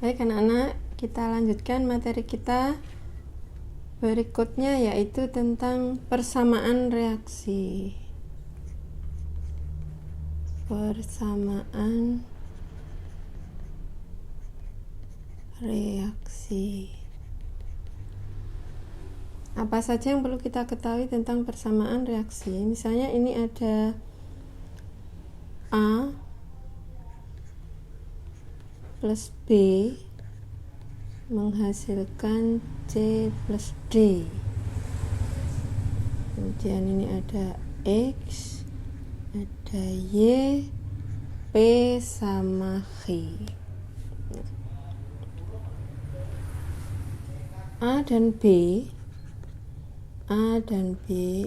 Baik anak-anak, kita lanjutkan materi kita berikutnya, yaitu tentang persamaan reaksi. Persamaan reaksi. Apa saja yang perlu kita ketahui tentang persamaan reaksi? Misalnya ini ada A plus B menghasilkan C plus D. Kemudian ini ada X, ada Y, P sama H. A dan B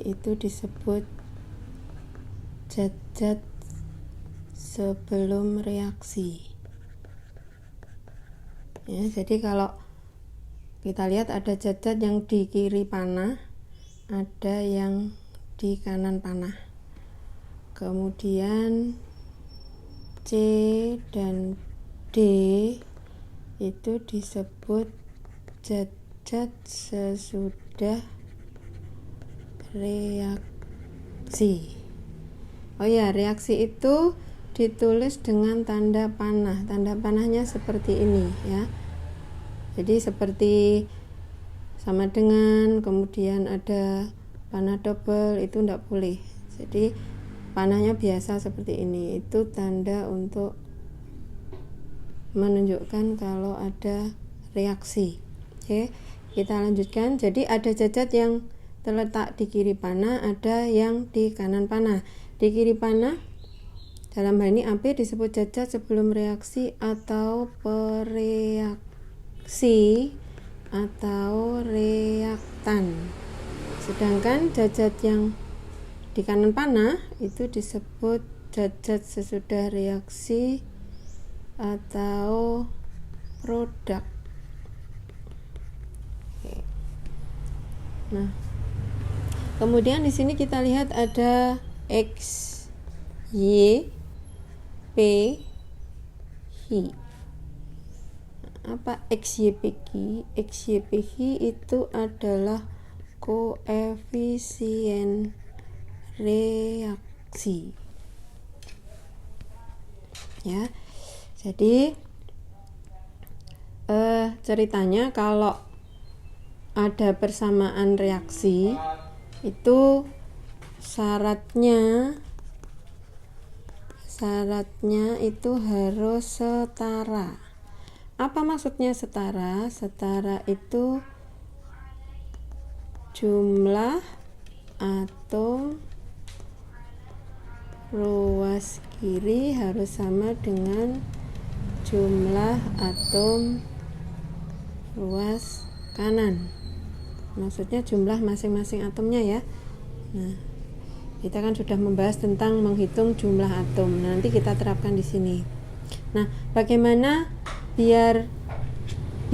itu disebut zat-zat sebelum reaksi. Ya, jadi kalau kita lihat ada zat-zat yang di kiri panah, ada yang di kanan panah. Kemudian C dan D itu disebut zat-zat sesudah reaksi. Oh ya, reaksi itu ditulis dengan tanda panah. Tanda panahnya seperti ini ya. Jadi seperti sama dengan, kemudian ada panah double, itu tidak boleh. Jadi panahnya biasa seperti ini. Itu tanda untuk menunjukkan kalau ada reaksi. Oke, kita lanjutkan. Jadi ada zat-zat yang terletak di kiri panah, ada yang di kanan panah. Di kiri panah dalam hal ini AB disebut zat-zat sebelum reaksi atau pereaksi atau reaktan. Sedangkan zat-zat yang di kanan panah itu disebut zat-zat sesudah reaksi atau produk. Nah, kemudian di sini kita lihat ada X, Y, P, H. Apa XYPH? XYPH itu adalah koefisien reaksi. Ya. Jadi ceritanya kalau ada persamaan reaksi itu syaratnya itu harus setara. Apa maksudnya setara? Setara itu jumlah atom ruas kiri harus sama dengan jumlah atom ruas kanan. Maksudnya jumlah masing-masing atomnya ya. Nah, kita kan sudah membahas tentang menghitung jumlah atom. Nanti kita terapkan di sini. Nah, bagaimana biar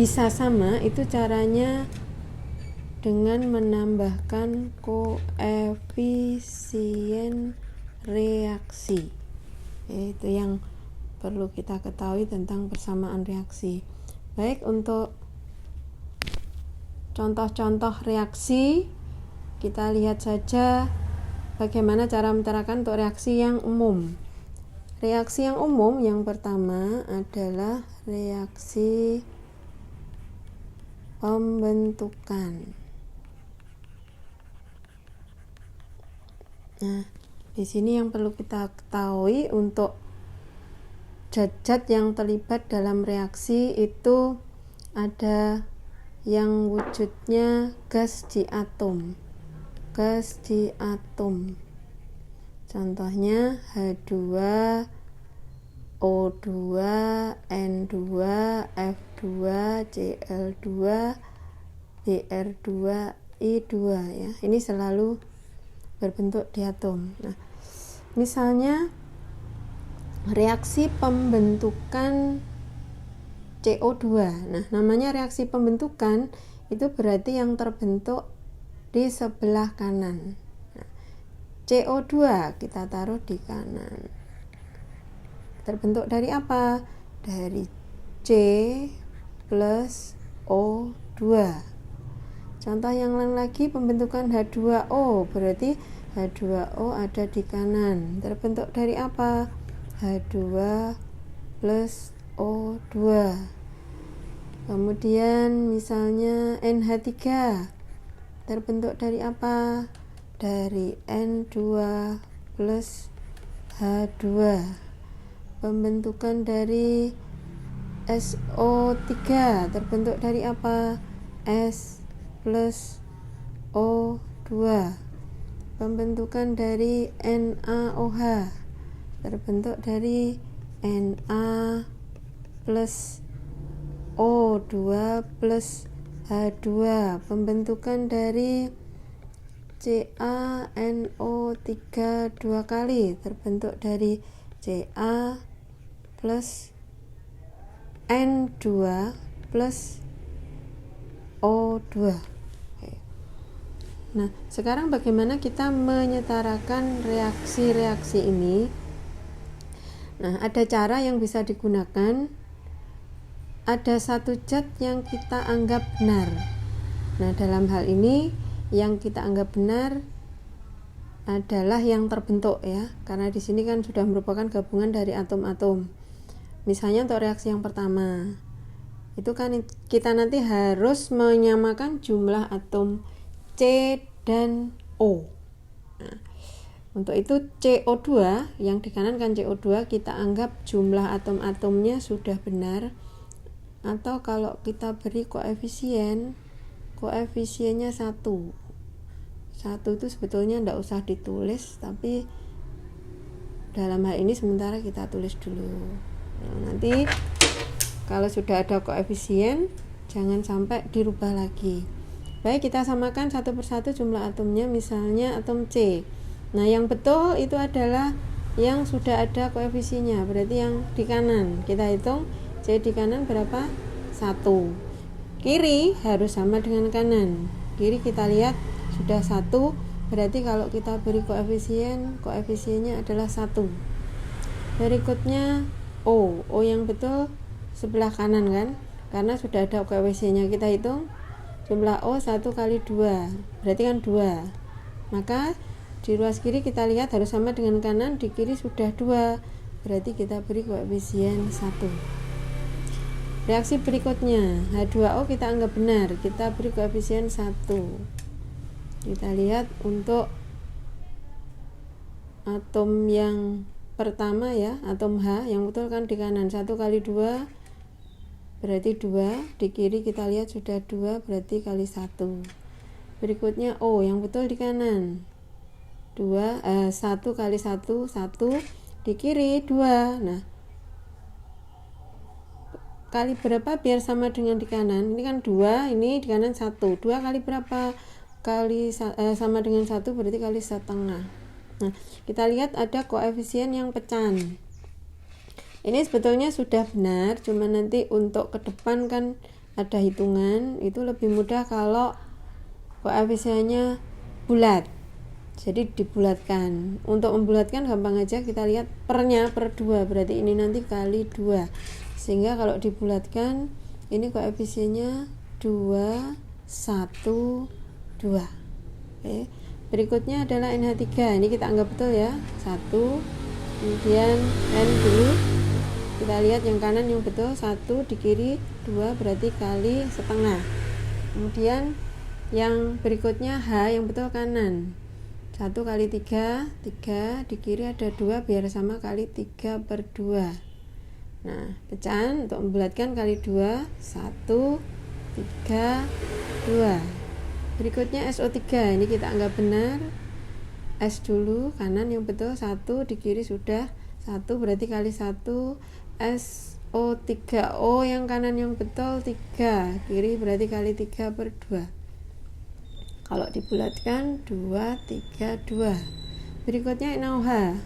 bisa sama? Itu caranya dengan menambahkan koefisien reaksi. Itu yang perlu kita ketahui tentang persamaan reaksi. Baik, untuk contoh-contoh reaksi kita lihat saja bagaimana cara menerapkan untuk reaksi yang umum. Reaksi yang umum yang pertama adalah reaksi pembentukan. Nah, di sini yang perlu kita ketahui untuk zat-zat yang terlibat dalam reaksi itu ada yang wujudnya gas di atom. Contohnya H2, O2, N2, F2, Cl2, Br2, I2 ya. Ini selalu berbentuk di atom. Nah, misalnya reaksi pembentukan CO2. Nah, namanya reaksi pembentukan itu berarti yang terbentuk di sebelah kanan. Nah, CO2 kita taruh di kanan. Terbentuk dari apa? Dari C plus O2. Contoh yang lain lagi, pembentukan H2O, berarti H2O ada di kanan, terbentuk dari apa? H2 plus O2. Kemudian misalnya NH3 terbentuk dari apa? Dari N2 plus H2. Pembentukan dari SO3 terbentuk dari apa? S plus O2. Pembentukan dari NaOH terbentuk dari Na plus O2 plus H2. Pembentukan dari CaNO3 dua kali terbentuk dari Ca plus N2 plus O2. Nah, sekarang bagaimana kita menyetarakan reaksi-reaksi ini? Nah, ada cara yang bisa digunakan. Ada satu zat yang kita anggap benar. Nah, dalam hal ini yang kita anggap benar adalah yang terbentuk ya, karena di sini kan sudah merupakan gabungan dari atom-atom. Misalnya untuk reaksi yang pertama, itu kan kita nanti harus menyamakan jumlah atom C dan O. Nah, untuk itu CO2 yang di kanan kan CO2, kita anggap jumlah atom-atomnya sudah benar. Atau kalau kita beri koefisiennya 1 itu sebetulnya tidak usah ditulis, tapi dalam hal ini sementara kita tulis dulu. Nah, nanti kalau sudah ada koefisien jangan sampai dirubah lagi. Baik, kita samakan satu persatu jumlah atomnya. Misalnya atom C. Nah, yang betul itu adalah yang sudah ada koefisiennya, berarti yang di kanan. Kita hitung C di kanan berapa? 1. Kiri harus sama dengan kanan. Kiri kita lihat sudah 1, berarti kalau kita beri koefisiennya adalah 1. Berikutnya O yang betul sebelah kanan kan, karena sudah ada koefisiennya. Kita hitung jumlah O 1 kali 2, berarti kan 2. Maka di ruas kiri kita lihat harus sama dengan kanan, di kiri sudah 2, berarti kita beri koefisien 1. Reaksi berikutnya, H2O kita anggap benar, kita beri koefisien 1. Kita lihat untuk atom yang pertama ya, atom H yang betul kan di kanan, 1 kali 2 berarti 2, di kiri kita lihat sudah 2, berarti kali 1. Berikutnya O yang betul di kanan, 1 kali 1, 1, di kiri 2. Nah, kali berapa biar sama dengan di kanan? Ini kan 2, ini di kanan 1. 2 kali berapa? Kali sama dengan 1, berarti kali setengah. Nah, kita lihat ada koefisien yang pecahan. Ini sebetulnya sudah benar, cuma nanti untuk ke depan kan ada hitungan, itu lebih mudah kalau koefisiennya bulat. Jadi dibulatkan. Untuk membulatkan gampang aja, kita lihat pernya per 2, berarti ini nanti kali 2. Sehingga kalau dibulatkan ini koefisiennya 2, 1, 2. Oke. Berikutnya adalah NH3. Ini kita anggap betul ya. 1, kemudian N dulu. Kita lihat yang kanan yang betul 1, di kiri 2, berarti kali setengah. Kemudian yang berikutnya H yang betul kanan. 1 kali 3, 3, di kiri ada 2, biar sama kali 3 per 2. Nah, pecahan untuk membulatkan kali 2, 1, 3, 2. Berikutnya SO3, ini kita anggap benar. S dulu, kanan yang betul 1, di kiri sudah 1, berarti kali 1. SO3O yang kanan yang betul 3, kiri berarti kali 3 per 2. Kalau dibulatkan 2, 3, 2. Berikutnya NaOH,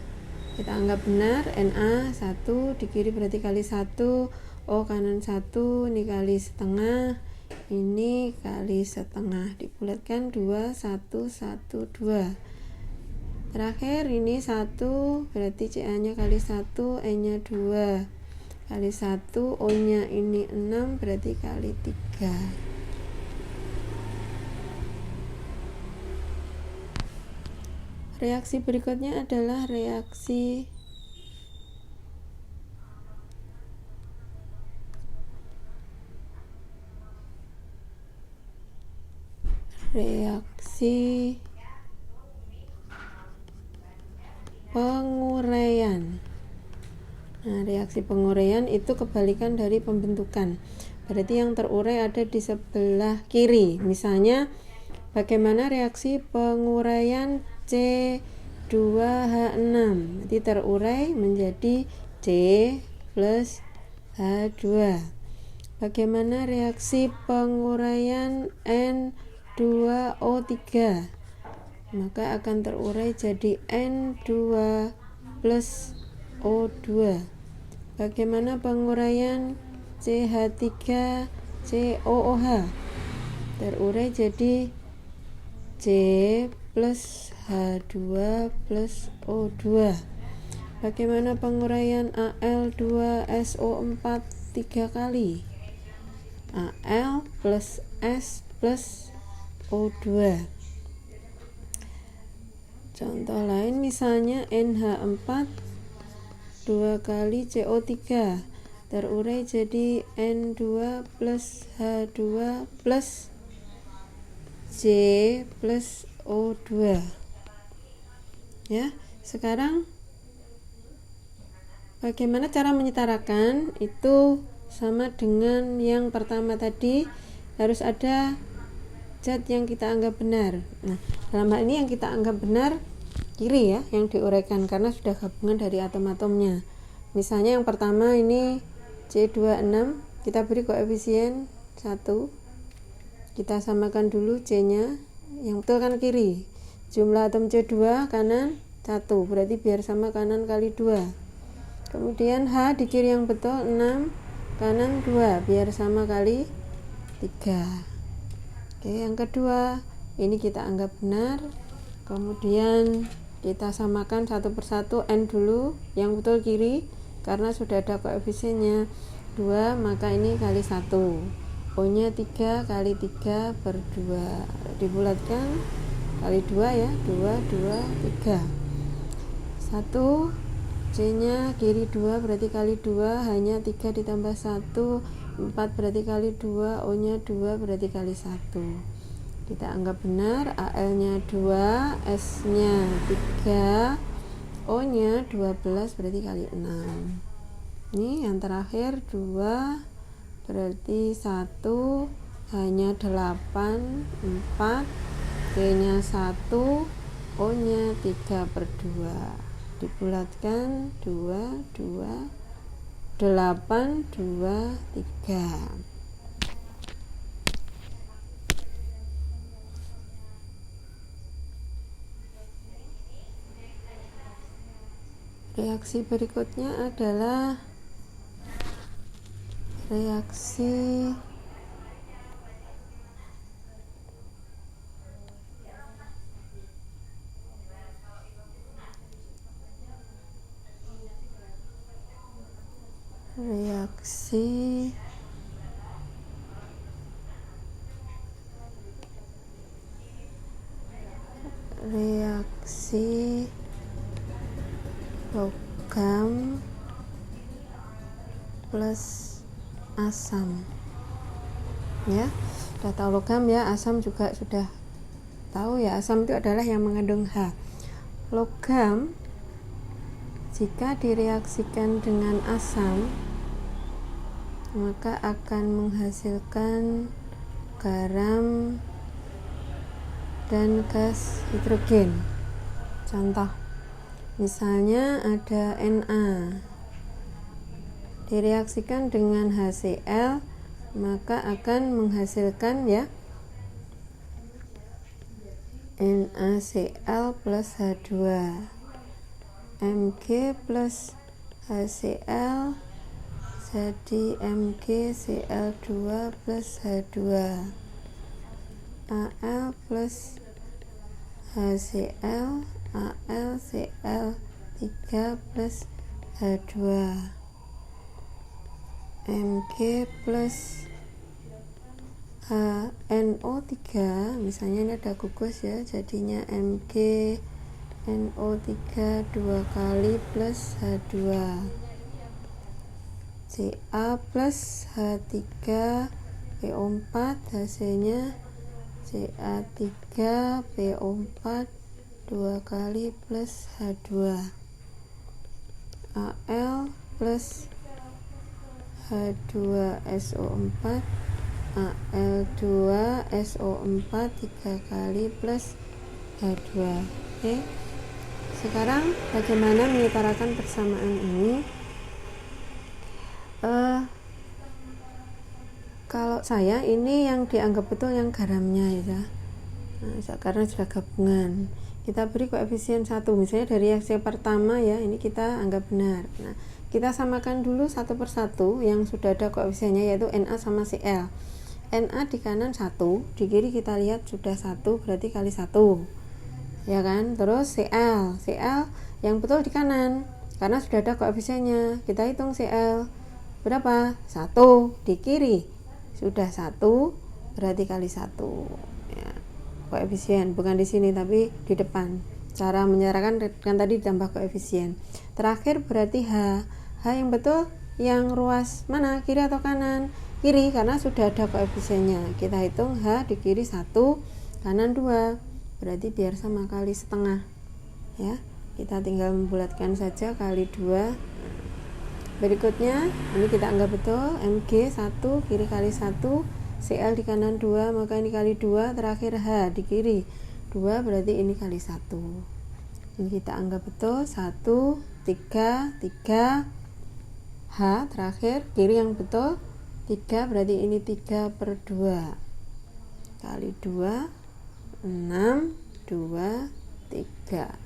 kita anggap benar. Na 1, di kiri berarti kali 1, O kanan 1, ini kali setengah, ini kali setengah, dibulatkan 2, 1, 1, 2. Terakhir ini 1, berarti Ca nya kali 1, E nya 2, kali 1, O nya ini 6 berarti kali 3. Reaksi berikutnya adalah reaksi penguraian. Nah, reaksi penguraian itu kebalikan dari pembentukan. Berarti yang terurai ada di sebelah kiri. Misalnya, bagaimana reaksi penguraian C2H6? Jadi terurai menjadi C plus H2. Bagaimana reaksi penguraian N2O3? Maka akan terurai jadi N2 plus O2. Bagaimana penguraian CH3COOH? Terurai jadi C plus H2 plus O2. Bagaimana penguraian Al2SO4 3 kali? Al plus S plus O2. Contoh lain misalnya NH4 2 kali CO3 terurai jadi N2 plus H2 plus J plus O2. Ya, sekarang bagaimana cara menyetarakan? Itu sama dengan yang pertama tadi, harus ada zat yang kita anggap benar. Nah, dalam hal ini yang kita anggap benar kiri ya, yang diuraikan karena sudah gabungan dari atom-atomnya. Misalnya yang pertama ini C26, kita beri koefisien 1. Kita samakan dulu C-nya, yang betul kan kiri. Jumlah atom C2 kanan 1, berarti biar sama kanan kali 2. Kemudian H di kiri yang betul 6, kanan 2, biar sama kali 3. Oke, yang kedua ini kita anggap benar, kemudian kita samakan satu persatu. N dulu yang betul kiri karena sudah ada koefisiennya 2, maka ini kali 1. O nya 3 kali 3 per 2 dibulatkan kali 2 ya, 2, 2, 3 1. C nya kiri 2 berarti kali 2, hanya 3 ditambah 1 4 berarti kali 2, O nya 2 berarti kali 1. Kita anggap benar, Al nya 2, S nya 3, O nya 12 berarti kali 6. Ini yang terakhir 2 berarti 1, hanya 8, 4, T nya 1, O nya 3 per 2 dibulatkan 2, 2, 8, 2, 3. Reaksi berikutnya adalah reaksi logam plus asam. Ya, sudah tahu logam ya, asam juga sudah tahu ya. Asam itu adalah yang mengandung H. Logam jika direaksikan dengan asam maka akan menghasilkan garam dan gas hidrogen. Contoh, misalnya ada Na direaksikan dengan HCl maka akan menghasilkan ya NaCl plus H2, Mg plus HCl jadi MgCl2 plus H2, Al plus HCl AlCl3 plus H2. Mg plus NO3, misalnya ini ada gugus ya, jadinya Mg NO3 2 kali plus H2, Ca plus H3PO4, hasilnya Ca3PO4 2 kali plus H2, Al plus H2SO4, Al2SO4 3 kali plus H2. Oke. Sekarang bagaimana mengutarakan persamaan ini? Kalau saya ini yang dianggap betul yang garamnya ya. Nah, karena sudah gabungan. Kita beri koefisien 1, misalnya dari reaksi pertama ya, ini kita anggap benar. Nah, kita samakan dulu satu persatu yang sudah ada koefisiennya, yaitu Na sama Cl. Na di kanan 1, di kiri kita lihat sudah 1, berarti kali 1 ya kan. Terus Cl yang betul di kanan karena sudah ada koefisiennya, kita hitung Cl berapa? 1, di kiri sudah 1, berarti kali 1 ya. Koefisien bukan di sini tapi di depan. Cara menyerahkan kan tadi ditambah koefisien. Terakhir berarti H yang betul yang ruas mana, kiri atau kanan? Kiri, karena sudah ada koefisiennya. Kita hitung H di kiri 1, kanan 2, berarti biar sama kali setengah ya. Kita tinggal membulatkan saja, kali 2. Berikutnya ini kita anggap betul, Mg 1, kiri kali 1, Cl di kanan 2, maka ini kali 2, terakhir H di kiri 2, berarti ini kali 1. Ini kita anggap betul, 1, 3, H terakhir, kiri yang betul 3, berarti ini 3/2 kali 2, 6, 2, 3.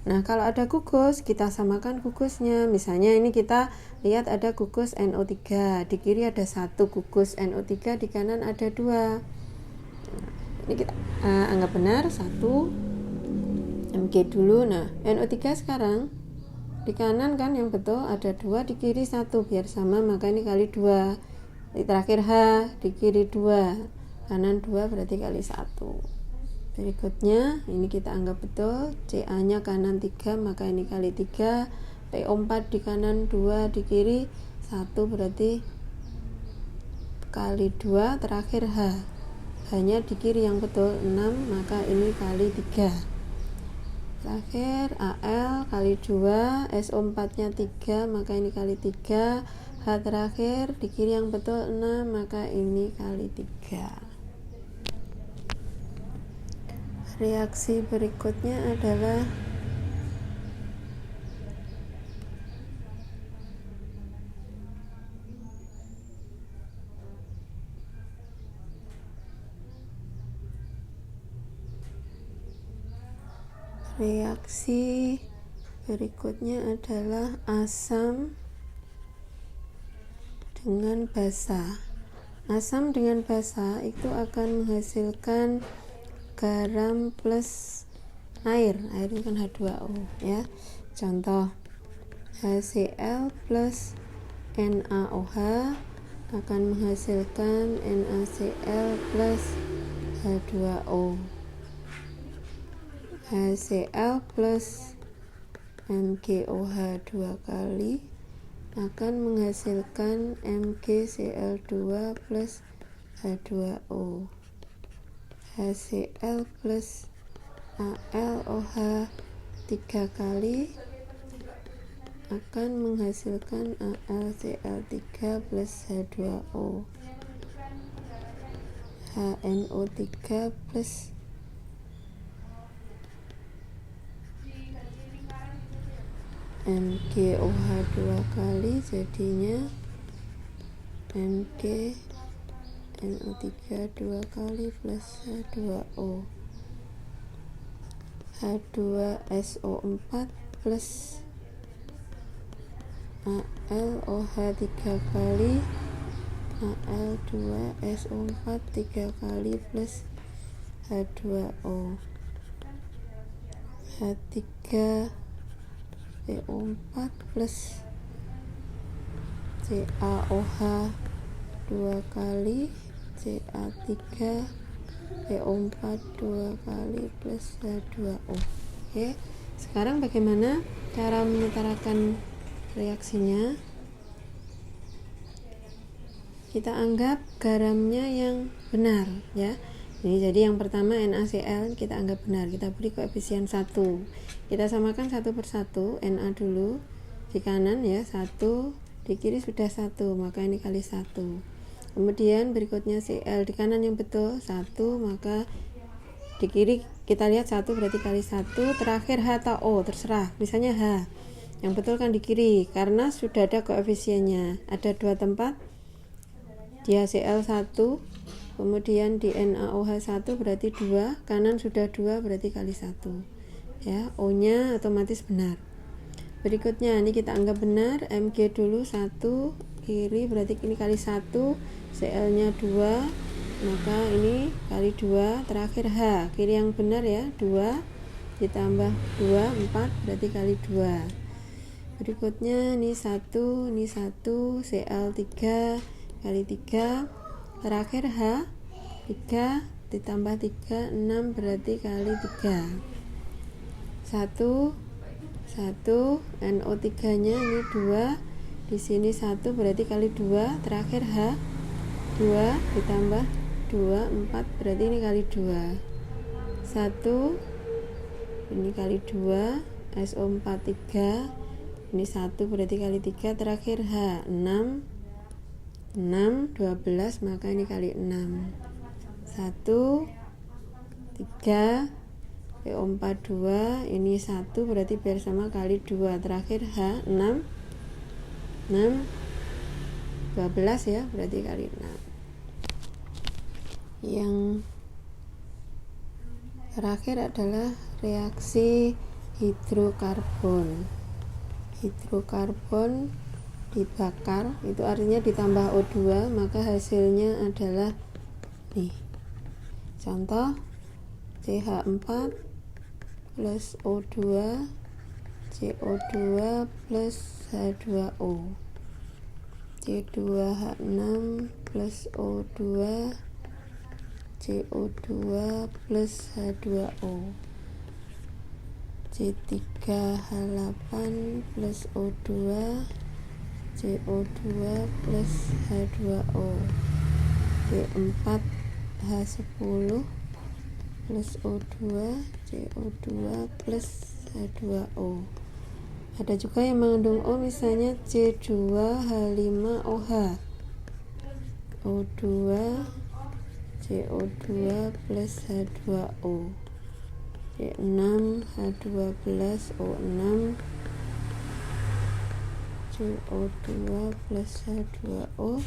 Nah, kalau ada gugus, kita samakan gugusnya. Misalnya ini kita lihat ada gugus NO3, di kiri ada 1 gugus NO3, di kanan ada 2. Ini kita anggap benar, 1 Mg dulu. Nah, NO3 sekarang di kanan kan yang betul ada 2, di kiri 1, biar sama, maka ini kali 2. Terakhir H di kiri 2, kanan 2, berarti kali 1. Berikutnya ini kita anggap betul, Ca nya kanan 3, maka ini kali 3, PO4 di kanan 2, di kiri 1, berarti kali 2, terakhir H nya di kiri yang betul 6, maka ini kali 3. Terakhir Al kali 2, SO4 nya 3, maka ini kali 3, H terakhir di kiri yang betul 6, maka ini kali 3. Reaksi berikutnya adalah asam dengan basa. Asam dengan basa itu akan menghasilkan garam plus air itu kan H2O ya. Contoh, HCl plus NaOH akan menghasilkan NaCl plus H2O. HCl plus MgOH 2 kali akan menghasilkan MgCl2 plus H2O. HCl plus AlOH 3 kali akan menghasilkan AlCl3 plus H2O. HNO3 plus MgOH 2 kali, jadinya MgNO3 2 kali plus H2O. H2SO4 plus AlOH 3 kali, Al2SO4 3 kali plus H2O. H3PO4 plus CaOH 2 kali, Ca3 PO4 2 kali plus H2O. Oke, sekarang bagaimana cara mengutarakan reaksinya? Kita anggap garamnya yang benar ya. Ini jadi yang pertama NaCl kita anggap benar, kita beri koefisien 1. Kita samakan satu per satu, Na dulu di kanan ya, 1, di kiri sudah 1, maka ini kali 1. Kemudian berikutnya Cl di kanan yang betul 1, maka di kiri kita lihat 1 berarti kali 1. Terakhir H atau O terserah, misalnya H. Yang betul kan di kiri karena sudah ada koefisiennya, ada 2 tempat. Di HCl 1, kemudian di NaOH 1 berarti 2, kanan sudah 2 berarti kali 1 ya, O nya otomatis benar. Berikutnya ini kita anggap benar, Mg dulu 1, kiri berarti ini kali 1, Cl nya 2, maka ini kali 2, terakhir H, kiri yang benar ya, 2 ditambah 2, 4 berarti kali 2. Berikutnya ini 1, Cl 3 kali 3, terakhir H 3 ditambah 3, 6 berarti kali 3. 1 NO3 nya ini 2, di sini 1 berarti kali 2, terakhir H 2 ditambah 2, 4 berarti ini kali 2. 1 ini kali 2, SO4 3, ini 1 berarti kali 3, terakhir H 6, 12 maka ini kali 6. 1 3 PO4 2, ini 1 berarti biar sama kali 2, terakhir H 6 12 ya, berarti kali 6. Yang terakhir adalah reaksi hidrokarbon dibakar, itu artinya ditambah O2, maka hasilnya adalah nih, contoh CH4 plus O2, CO2 plus H2O, C2H6 plus O2, CO2 plus H2O, C3H8 plus O2, CO2 plus H2O, C4H10 plus O2, CO2 plus H2O. Ada juga yang mengandung O, misalnya C2H5OH, O2, CO2 plus H2O, C6H12O6, CO2 plus H2O,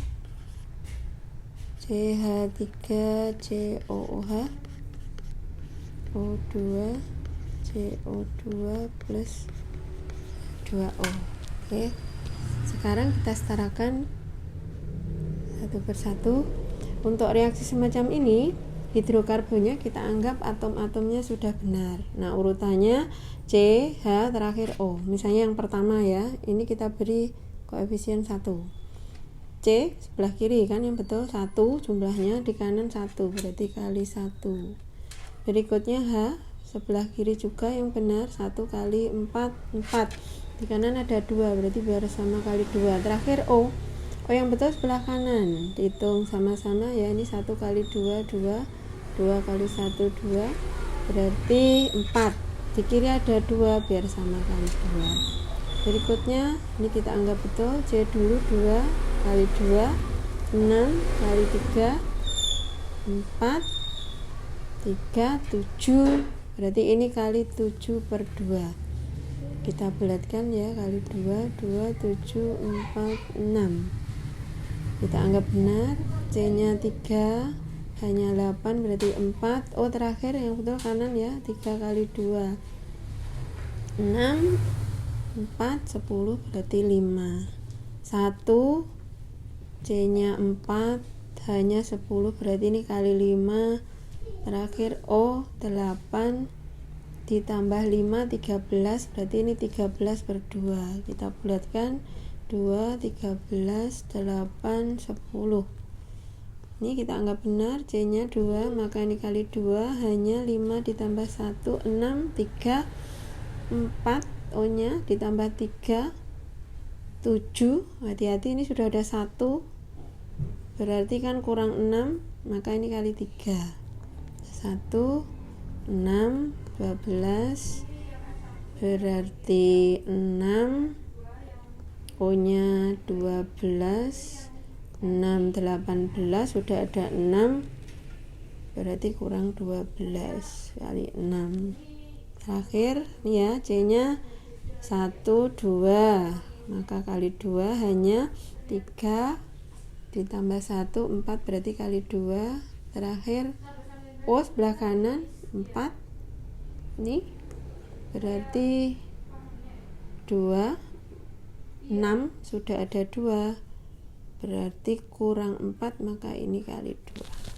CH3COOH, O2, CO2 plus H2O. Oke, sekarang kita setarakan satu persatu. Untuk reaksi semacam ini, hidrokarbonnya kita anggap atom-atomnya sudah benar. Nah, urutannya C, H, terakhir O. Misalnya yang pertama ya, ini kita beri koefisien 1. C sebelah kiri kan yang betul 1 jumlahnya, di kanan 1 berarti kali 1. Berikutnya H sebelah kiri juga yang benar, 1 kali 4, 4. Di kanan ada 2 berarti biar sama kali 2. Terakhir O yang betul sebelah kanan, dihitung sama-sama ya, ini 1 kali 2, 2 kali 1, 2 berarti 4. Di kiri ada 2 biar sama kali 2. Berikutnya ini kita anggap betul, C dulu 2 kali 2, 6 kali 3, 4, 3, 7 berarti ini kali 7 per 2. Kita bulatkan ya, kali 2, 2, 7, 4, 6. Kita anggap benar, C nya 3, hanya 8 berarti 4. O terakhir yang betul kanan ya, 3 kali 2, 6, 4, 10 berarti 5. 1, C nya 4, hanya 10 berarti ini kali 5. Terakhir O 8 ditambah 5, 13 berarti ini 13 per 2. Kita bulatkan, 2, 13, 8, 10. Ini kita anggap benar, C nya 2, maka ini kali 2 hanya 5 ditambah 1, 6, 3, 4, O nya ditambah 3, 7. Hati-hati, ini sudah ada 1, berarti kan kurang 6, maka ini kali 3. 1, 6, 12, berarti 6, O nya 12, 6, 18, sudah ada 6, berarti kurang 12 kali 6. Terakhir nih ya, C nya 1, 2, maka kali 2 hanya 3 ditambah 1, 4, berarti kali 2. Terakhir O sebelah kanan 4, ini berarti 2, 6, sudah ada 2, berarti kurang 4, maka ini kali 2.